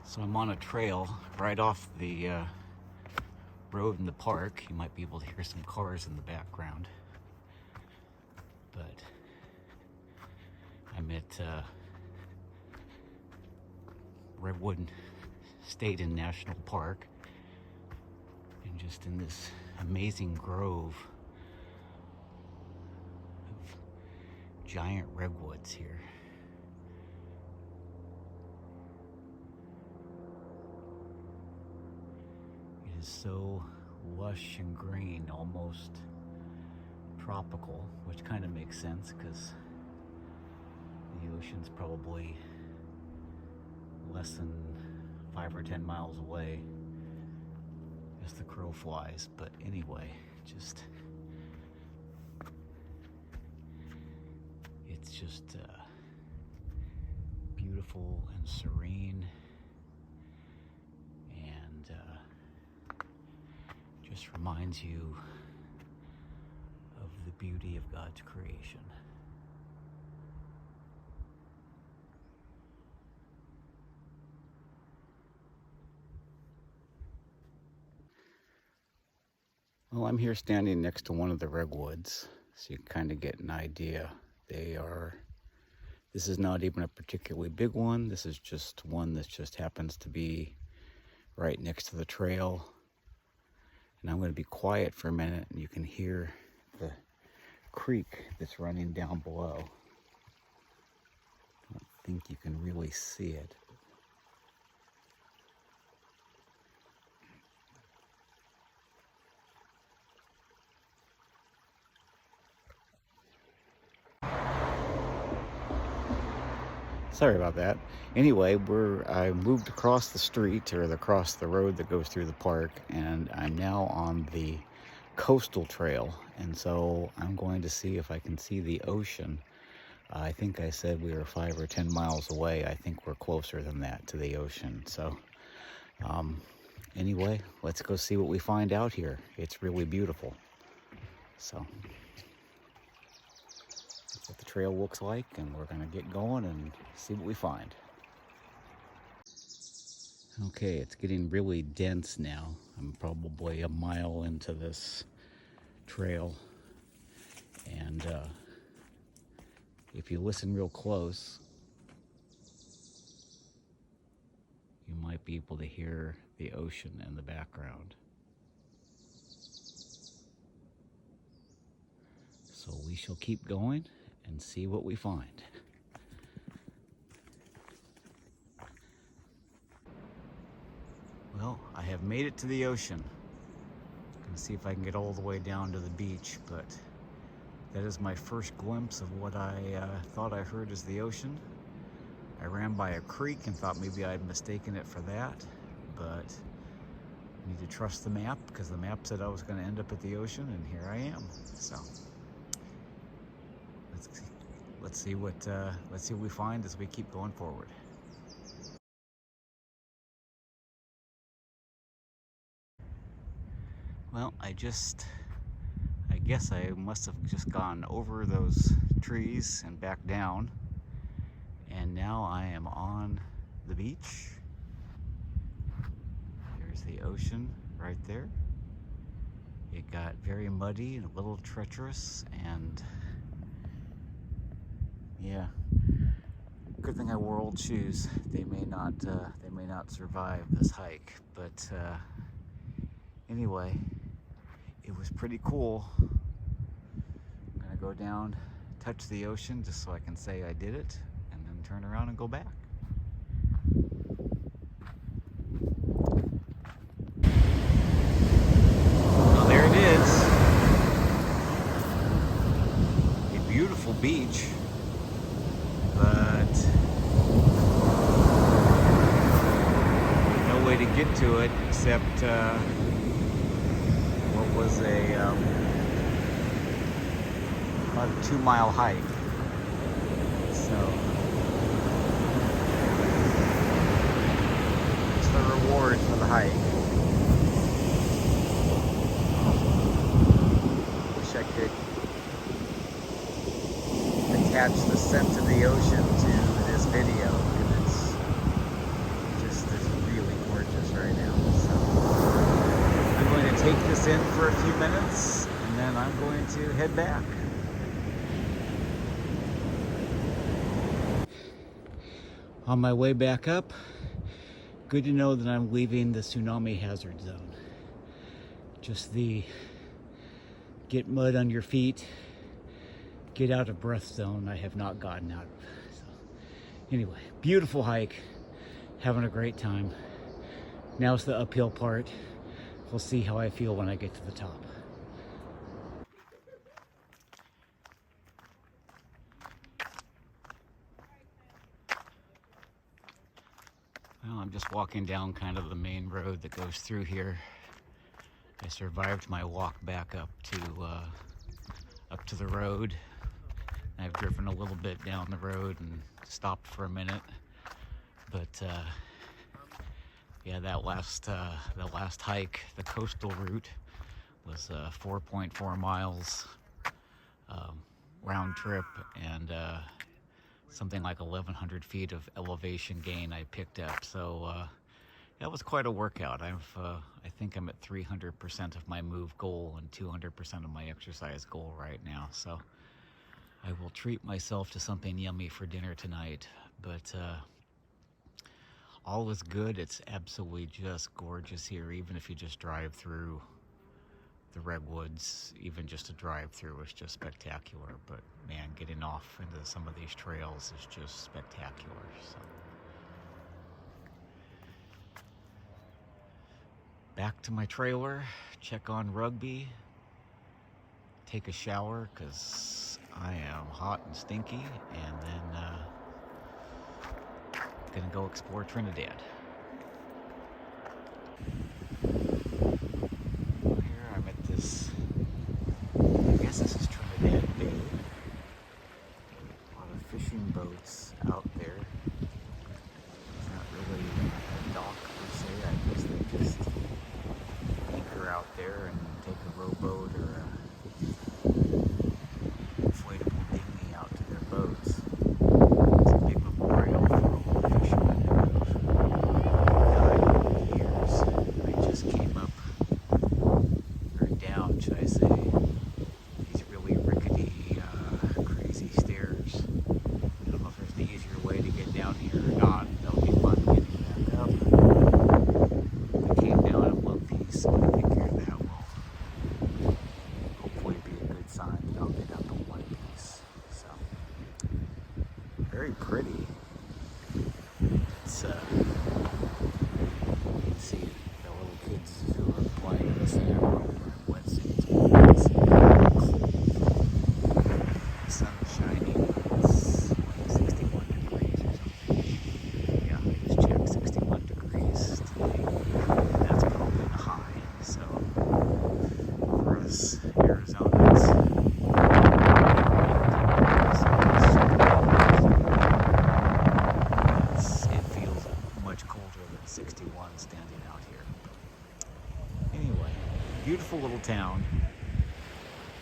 So I'm on a trail right off the road in the park. You might be able to hear some cars in the background. But I'm at Redwood State and National Park, and just in this amazing grove of giant redwoods here. It is so lush and green, almost tropical, which kind of makes sense because the ocean's probably less than 5 or 10 miles away as the crow flies. But anyway, it's just beautiful and serene, and just reminds you of the beauty of God's creation. Well, I'm here standing next to one of the redwoods, so you can kind of get an idea. This is not even a particularly big one. This is just one that just happens to be right next to the trail. And I'm going to be quiet for a minute, and you can hear the creek that's running down below. I don't think you can really see it. Sorry about that. Anyway, I moved across the street, or across the road that goes through the park, and I'm now on the coastal trail. And so I'm going to see if I can see the ocean. I think I said we were 5 or 10 miles away. I think we're closer than that to the ocean. So anyway, let's go see what we find out here. It's really beautiful. So that's what the trail looks like, and we're going to get going and see what we find. Okay, it's getting really dense now. I'm probably a mile into this trail, and if you listen real close, you might be able to hear the ocean in the background. So we shall keep going and see what we find. Well, I have made it to the ocean. I'm gonna see if I can get all the way down to the beach, but that is my first glimpse of what I thought I heard as the ocean. I ran by a creek and thought maybe I'd mistaken it for that, but I need to trust the map, because the map said I was going to end up at the ocean, and here I am. So let's see what we find as we keep going forward. Well, I guess I must have just gone over those trees and back down, and now I am on the beach. There's the ocean right there. It got very muddy and a little treacherous, and yeah, good thing I wore old shoes. They may not survive this hike, but anyway, it was pretty cool. I'm gonna go down, touch the ocean just so I can say I did it, and then turn around and go back. Well, there it is. A beautiful beach, but no way to get to it except what was about a 2-mile hike. So it's the reward for the hike. Wish I could attach the scent of the ocean to this video, because it's just, there's in for a few minutes, and then I'm going to head back. On my way back up, good to know that I'm leaving the tsunami hazard zone. Just the get mud on your feet, get out of breath zone I have not gotten out of. So, anyway, beautiful hike, having a great time. Now's the uphill part. We'll see how I feel when I get to the top. Well, I'm just walking down kind of the main road that goes through here. I survived my walk back up to the road. I've driven a little bit down the road and stopped for a minute, but yeah, that last hike, the coastal route, was 4.4 miles round trip, and something like 1,100 feet of elevation gain I picked up. So that was quite a workout. I think I'm at 300% of my move goal and 200% of my exercise goal right now. So I will treat myself to something yummy for dinner tonight. But all is good. It's absolutely just gorgeous here, even if you just drive through the Redwoods. Even just a drive through is just spectacular. But man, getting off into some of these trails is just spectacular. So back to my trailer, check on Rugby, take a shower because I am hot and stinky, and then gonna go explore Trinidad. Here I'm at this, I guess this is Trinidad Bay. A lot of fishing boats out there. It's not really a dock per se. I guess they just anchor out there and take a rowboat or a inflatable dinghy out to their boats. It's a big memorial for all the fishermen who have died over the years. I just came up, or down, should I say, these really rickety, crazy stairs. I don't know if there's an easier way to get down here or not. That'll be fun getting back up. I came down in one piece, so I figured that will hopefully be a good sign that I'll get up in one piece. So, very pretty. It's, you can see the little kids who are playing in the sand in wetsuits. It's cold. The sun's shining. It's like 61 degrees or something. Yeah, I just checked 61 degrees today. That's probably the high. So for us Arizonans, it feels much colder than 61 standing out here. Anyway, beautiful little town,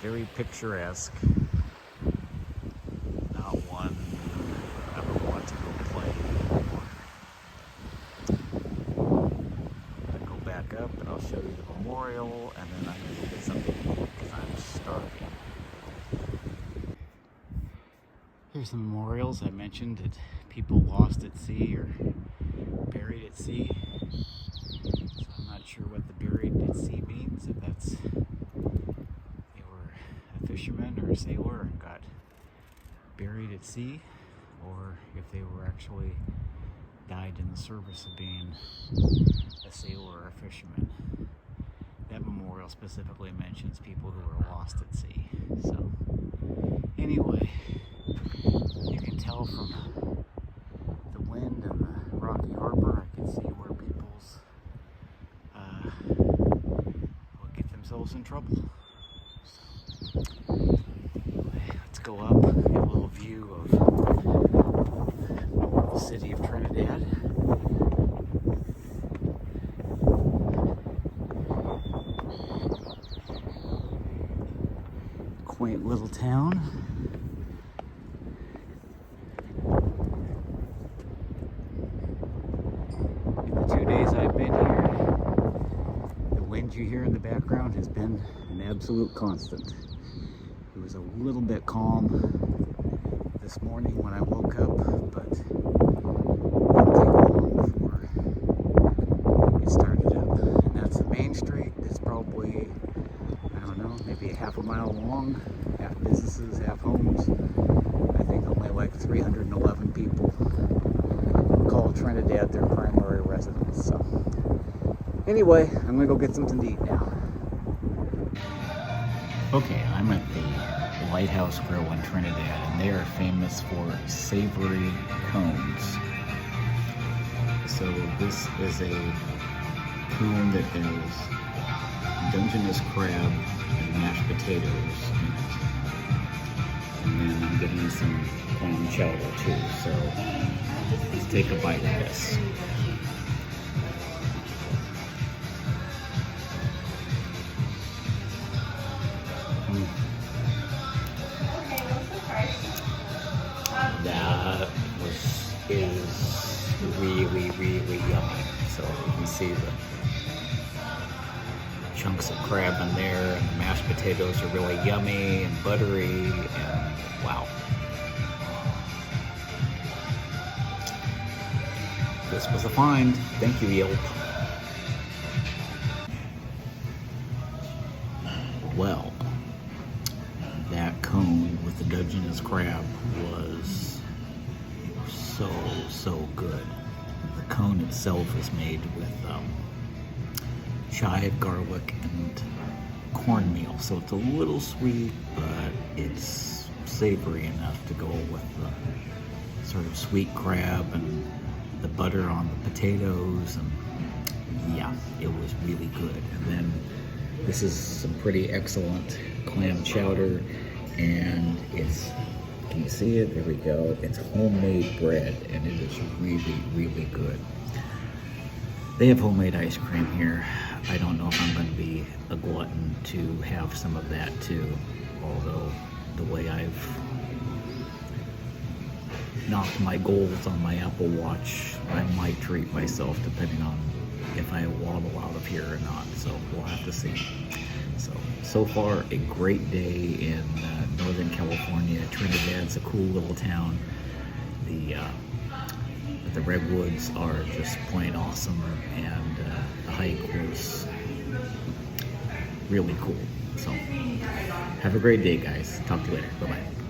very picturesque. Not one I would want to go play anymore. I go back up and I'll show you the memorial, and then I'm going to get something to eat because I'm starving. Here's the memorials I mentioned that people lost at sea or buried at sea. So I'm not sure what the buried at sea means, if that's they were a fisherman or a sailor and got buried at sea, or if they were actually died in the service of being a sailor or a fisherman. That memorial specifically mentions people who were lost at sea. So anyway, you can tell from the wind and the rocky harbor, I can see where people's will get themselves in trouble. So, anyway, let's go up, get a little view of the city of Trinidad. Quaint little town. In the 2 days I've been here, the wind that you hear in the background has been an absolute constant. It was a little bit calm this morning when I woke up, but it didn't take long before it started up. And that's the main street. It's probably, I don't know, maybe a half a mile long, half businesses, half homes. I think only like 311 people call Trinidad their primary residence. So anyway, I'm gonna go get something to eat now. Okay, I'm at the Lighthouse Grill in Trinidad, and they are famous for savory cones. So this is a cone that has Dungeness crab and mashed potatoes in it. And then I'm getting some clam chowder too, so let's take a bite of this. That is really, really yummy. So you can see the chunks of crab in there, and the mashed potatoes are really yummy and buttery, and wow. This was a find. Thank you, Yelp. Well, that cone with the Dungeness crab was so good. The cone itself is made with chive, garlic, and cornmeal, so it's a little sweet, but it's savory enough to go with the sort of sweet crab and the butter on the potatoes, and yeah, it was really good. And then this is some pretty excellent clam chowder, and it's, can you see it? There we go. It's homemade bread, and it is really, really good. They have homemade ice cream here. I don't know if I'm going to be a glutton to have some of that too, although the way I've knocked my goals on my Apple Watch, I might treat myself depending on if I waddle out of here or not, so we'll have to see. So far, a great day in Northern California. Trinidad's a cool little town. The Redwoods are just plain awesome, and the hike was really cool. So have a great day, guys. Talk to you later. Bye-bye.